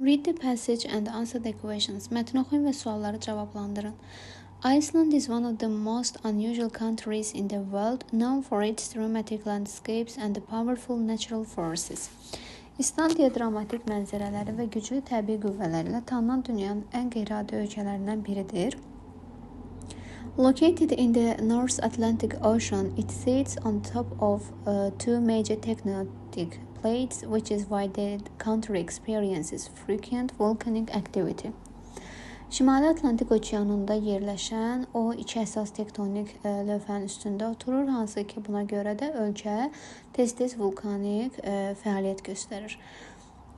Read the passage and answer the questions. Mətni oxuyun və sualları cavablandırın. Iceland is one of the most unusual countries in the world, known for its dramatic landscapes and the powerful natural forces. İslandiya dramatik mənzərələri və güclü təbii qüvvələrlə tanınan dünyanın ən qeyri-adi ölkələrindən biridir. Located in the North Atlantic Ocean, it sits on top of two major tectonic plates, which is why the country experiences frequent volcanic activity. Şimali Atlantik Okeanında yerləşən o iki əsas tektonik lövhənin üstündə oturur, hansı ki buna görə də ölkə tez-tez vulkanik fəaliyyət göstərir.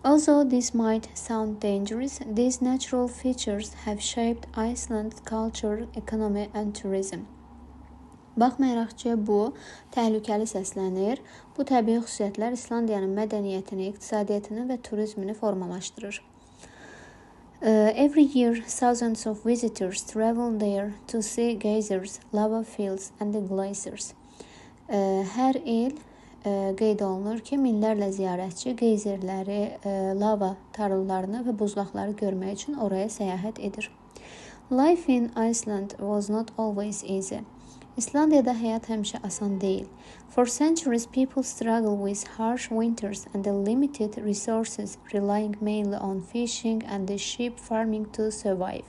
Although this might sound dangerous, these natural features have shaped Iceland's culture, economy and tourism. Baxmayaraq ki, bu təhlükəli səslənir, bu təbii xüsusiyyətlər İslandiyanın mədəniyyətini, iqtisadiyyatını və turizmini formalaşdırır. Every year, thousands of visitors travel there to see geysers, lava fields and the glaciers. Hər il qeyd olunur ki, minlərlə ziyarətçi geyzerləri, lava tarlalarını və buzlaqları görmək üçün oraya səyahət edir. Life in Iceland was not always easy. İslandiyada həyat həmişə asan deyil. For centuries, people struggle with harsh winters and the limited resources, relying mainly on fishing and the sheep farming to survive.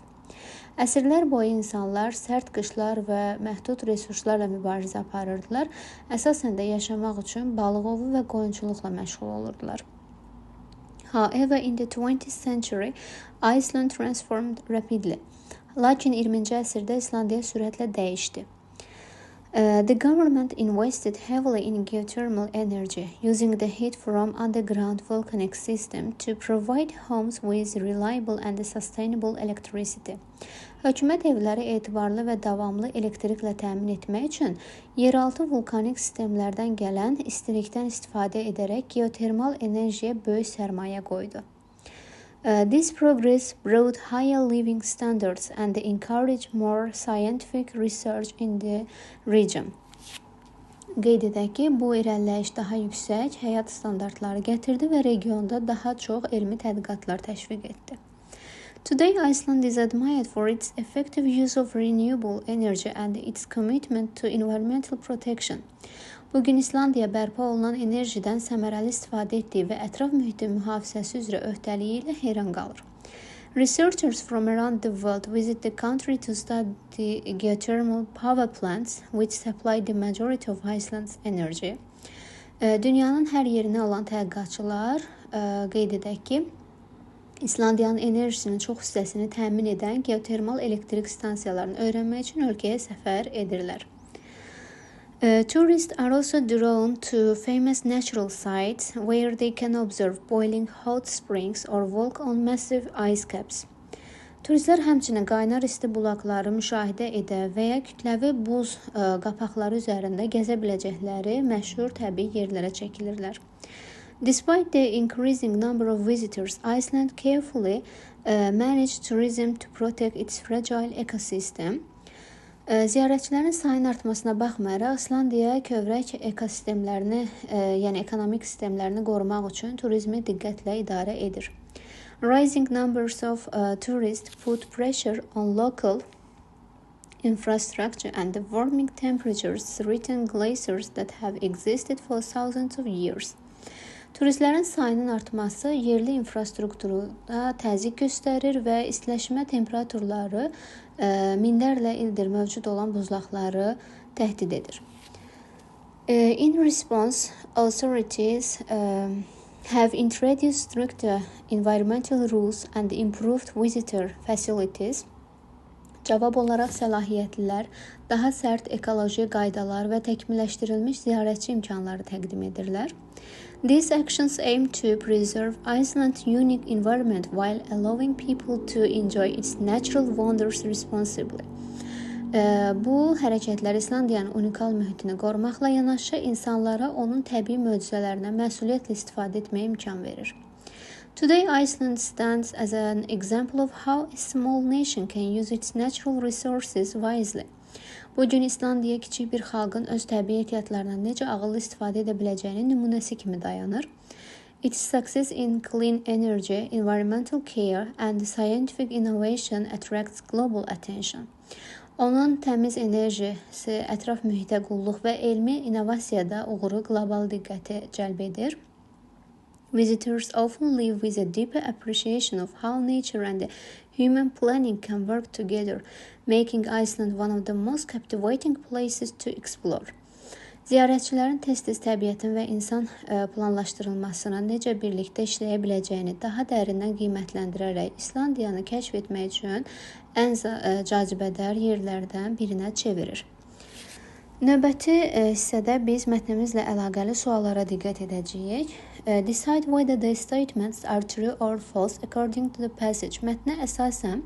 Əsrlər boyu insanlar sərt qışlar və məhdud resurslarla mübarizə aparırdılar. Əsasən də yaşamaq üçün balıq ovu və qoyunçuluqla məşğul olurdular. However, in the 20th century, Iceland transformed rapidly. Lakin 20-ci əsrdə İslandiya sürətlə dəyişdi. The government invested heavily in geothermal energy, using the heat from underground volcanic system to provide homes with reliable and sustainable electricity. Hökumət evləri etibarlı və davamlı elektriklə təmin etmək üçün yeraltı vulkanik sistemlərdən gələn istilikdən istifadə edərək geotermal enerjiyə böyük sərmayə qoydu. This progress brought higher living standards and encouraged more scientific research in the region. Qeyd edək ki, bu irəliləyiş daha yüksək həyat standartları gətirdi və regionda daha çox elmi tədqiqatlar təşviq etdi. Today, Iceland is admired for its effective use of renewable energy and its commitment to environmental protection. Bugün İslandiya bərpa olunan enerjidən səmərəli istifadə etdiyi və ətraf mühitin mühafizəsi üzrə öhdəliyi ilə heyran qalır. Researchers from around the world visit the country to study geothermal power plants, which supply the majority of Iceland's energy. Dünyanın hər yerinə olan tədqiqatçılar qeyd edək ki, İslandiyanın enerjisinin çox hissəsini təmin edən geotermal elektrik stansiyalarını öyrənmək üçün ölkəyə səfər edirlər. Tourists are also drawn to famous natural sites where they can observe boiling hot springs or walk on massive ice caps. Turistlər həmçinin qaynar isti bulaqları müşahidə edə və ya kütləvi buz qapaqları üzərində gəzə biləcəkləri məşhur təbii yerlərə çəkilirlər. Despite the increasing number of visitors, Iceland carefully managed tourism to protect its fragile ecosystem. Ziyarətçilərin sayının artmasına baxmayaraq, İslandiya kövrək ekosistemlərini, yəni ekonomik sistemlərini qorumaq üçün turizmi diqqətlə idarə edir. Rising numbers of tourists put pressure on local infrastructure and the warming temperatures threaten glaciers that have existed for thousands of years. Turistlərin sayının artması yerli infrastrukturda təzyiq göstərir və istiləşmə temperaturları minlərlə ildir mövcud olan buzlaqları təhdid edir. In response, authorities have introduced stricter environmental rules and improved visitor facilities. Cavab olaraq səlahiyyətlilər daha sərt ekoloji qaydalar və təkmilləşdirilmiş ziyarətçi imkanları təqdim edirlər. These actions aim to preserve Iceland's unique environment while allowing people to enjoy its natural wonders responsibly. Bu hərəkətlər İslandiyanın unikal mühitini qorumaqla yanaşı insanlara onun təbii möcüzələrindən məsuliyyətlə istifadə etməyə imkan verir. Today, Iceland stands as an example of how a small nation can use its natural resources wisely. Bugün İslandiya kiçik bir xalqın öz təbii ehtiyatlarından necə ağıllı istifadə edə biləcəyinin nümunəsi kimi dayanır. Its success in clean energy, environmental care, and scientific innovation attracts global attention. Onun təmiz enerjisi, ətraf mühitə qulluq və elmi innovasiyada uğuru qlobal diqqəti cəlb edir. Visitors often leave with a deeper appreciation of how nature and human planning can work together, making Iceland one of the most captivating places to explore. Ziyarətçilərin tez-tez təbiətin və insan planlaşdırılmasına necə birlikdə işləyə biləcəyini daha dərindən qiymətləndirərək İslandiyanı kəşf etmək üçün ən cazibədar yerlərdən birinə çevirir. Növbəti hissədə biz mətnimizlə əlaqəli suallara diqqət edəcəyik. Decide whether the statements are true or false according to the passage. Mətnə əsasən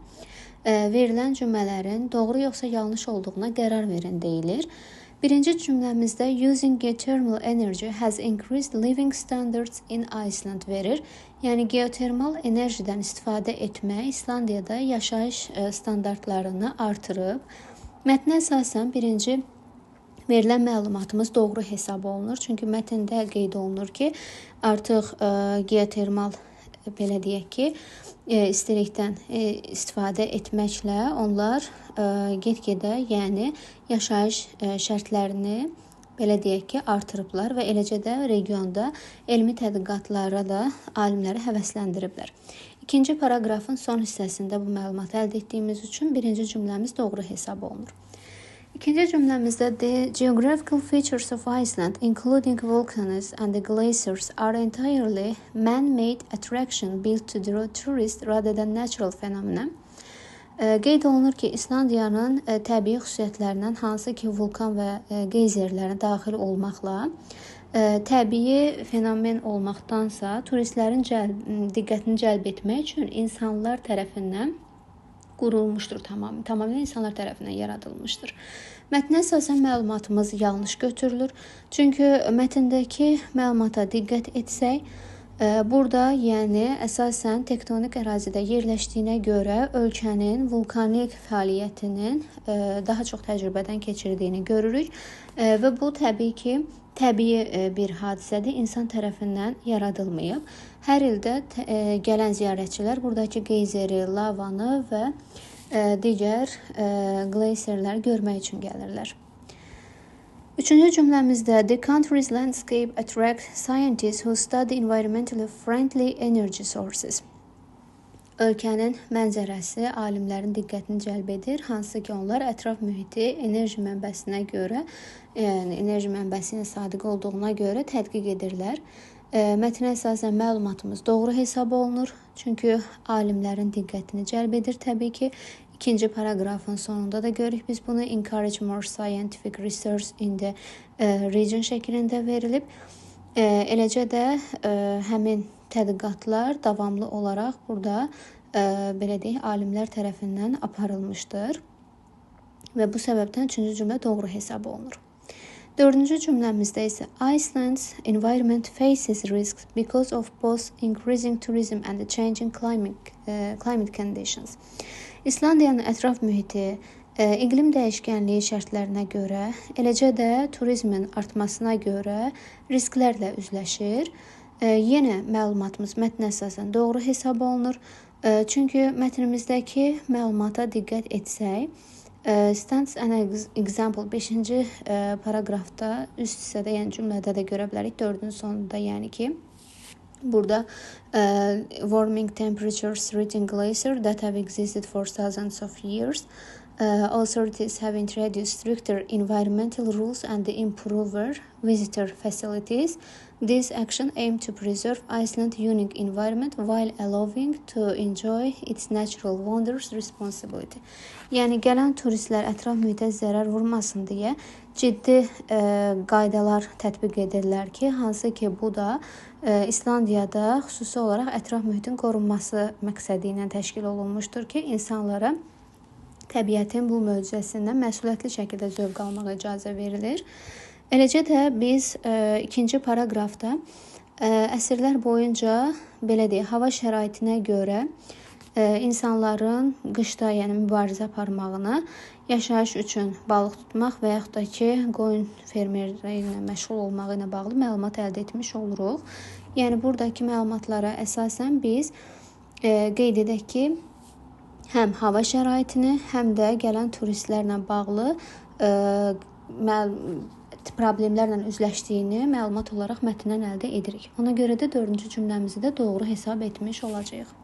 verilən cümlələrin doğru yoxsa yanlış olduğuna qərar verin deyilir. Birinci cümləmizdə using geothermal energy has increased living standards in Iceland verir. Yəni geotermal enerjidən istifadə etmək İslandiyada yaşayış standartlarını artırıb. Mətnə əsasən birinci verilən məlumatımız doğru hesab olunur. Çünki mətndə qeyd olunur ki, artıq geotermal belə deyək ki, istilikdən istifadə etməklə onlar get-gedə, yəni yaşayış şərtlərini belə deyək ki, artırıblar və eləcə də regionda elmi tədqiqatlara da alimləri həvəsləndiriblər. İkinci paragrafın son hissəsində bu məlumatı əldə etdiyimiz üçün birinci cümləmiz doğru hesab olunur. İkinci cümləmizdə the geographical features of Iceland, including volcanoes and the glaciers, are entirely man-made attraction built to draw tourists rather than natural phenomena. Qeyd olunur ki, İslandiyanın təbii xüsusiyyətlərindən hansı ki, vulkan və geyzerlərin daxil olmaqla təbii fenomen olmaqdansa turistlərin diqqətini cəlb etmək üçün insanlar tərəfindən qurulmuşdur, tamamilə insanlar tərəfindən yaradılmışdır. Mətnə əsasən məlumatımız yanlış götürülür. Çünki mətndəki məlumata diqqət etsək, burada yəni əsasən tektonik ərazidə yerləşdiyinə görə ölkənin vulkanik fəaliyyətinin daha çox təcrübədən keçirdiyini görürük və bu təbii ki, təbii bir hadisədir, insan tərəfindən yaradılmayıb. Hər ildə gələn ziyarətçilər buradakı geyzeri, lavanı və digər gleyserləri görmək üçün gəlirlər. Üçüncü cümləmizdə the country's landscape attracts scientists who study environmentally friendly energy sources. Ölkənin mənzərəsi alimlərin diqqətini cəlb edir, hansı ki, onlar ətraf mühiti enerji mənbəsinə görə, yəni enerji mənbəsi ilə sadiq olduğuna görə tədqiq edirlər. Mətnə əsasən məlumatımız doğru hesab olunur, çünki alimlərin diqqətini cəlb edir təbii ki. İkinci paragrafın sonunda da görürük biz bunu encourage more scientific research in the region şəklində verilib. Eləcə də həmin tədqiqatlar davamlı olaraq burada belə deyək, alimlər tərəfindən aparılmışdır və bu səbəbdən üçüncü cümlə doğru hesab olunur. Dördüncü cümləmizdə isə Iceland's environment faces risks because of both increasing tourism and the changing climate conditions. İslandiyanın ətraf mühiti iqlim dəyişkənliyi şərtlərinə görə, eləcə də turizmin artmasına görə risklərlə üzləşir. Yenə məlumatımız mətnə əsasən doğru hesab olunur. Çünki mətnimizdəki məlumata diqqət etsək, stands an example 5-ci paragrafda üst hissədə, yəni cümlədə də görə bilərik, 4-ün sonunda, yəni ki, burada warming temperatures threaten glacier that have existed for thousands of years. Authorities have introduced stricter environmental rules and improver visitor facilities. This action aims to preserve Iceland's unique environment while allowing to enjoy its natural wonders responsibly. Yəni gələn turistlər ətraf mühitə zərər vurmasın deyə ciddi qaydalar tətbiq edirlər ki, hansı ki bu da İslandiyada xüsusi olaraq ətraf mühitin qorunması məqsədi ilə təşkil olunmuşdur ki, insanlara təbiətin bu möcüzəsindən məsuliyyətli şəkildə zövq almağa icazə verilir. Eləcə də biz ikinci paraqrafda əsrlər boyunca belə deyək, hava şəraitinə görə insanların qışda, yəni mübarizə aparmağını, yaşayış üçün balıq tutmaq və yaxud da ki, qoyun fermerləri ilə məşğul olmağı ilə bağlı məlumat əldə etmiş oluruq. Yəni buradakı məlumatlara əsasən biz qeyd edək ki, həm hava şəraitini, həm də gələn turistlərlə bağlı problemlərlə üzləşdiyini məlumat olaraq mətndən əldə edirik. Ona görə də 4-cü cümləmizi də doğru hesab etmiş olacağıq.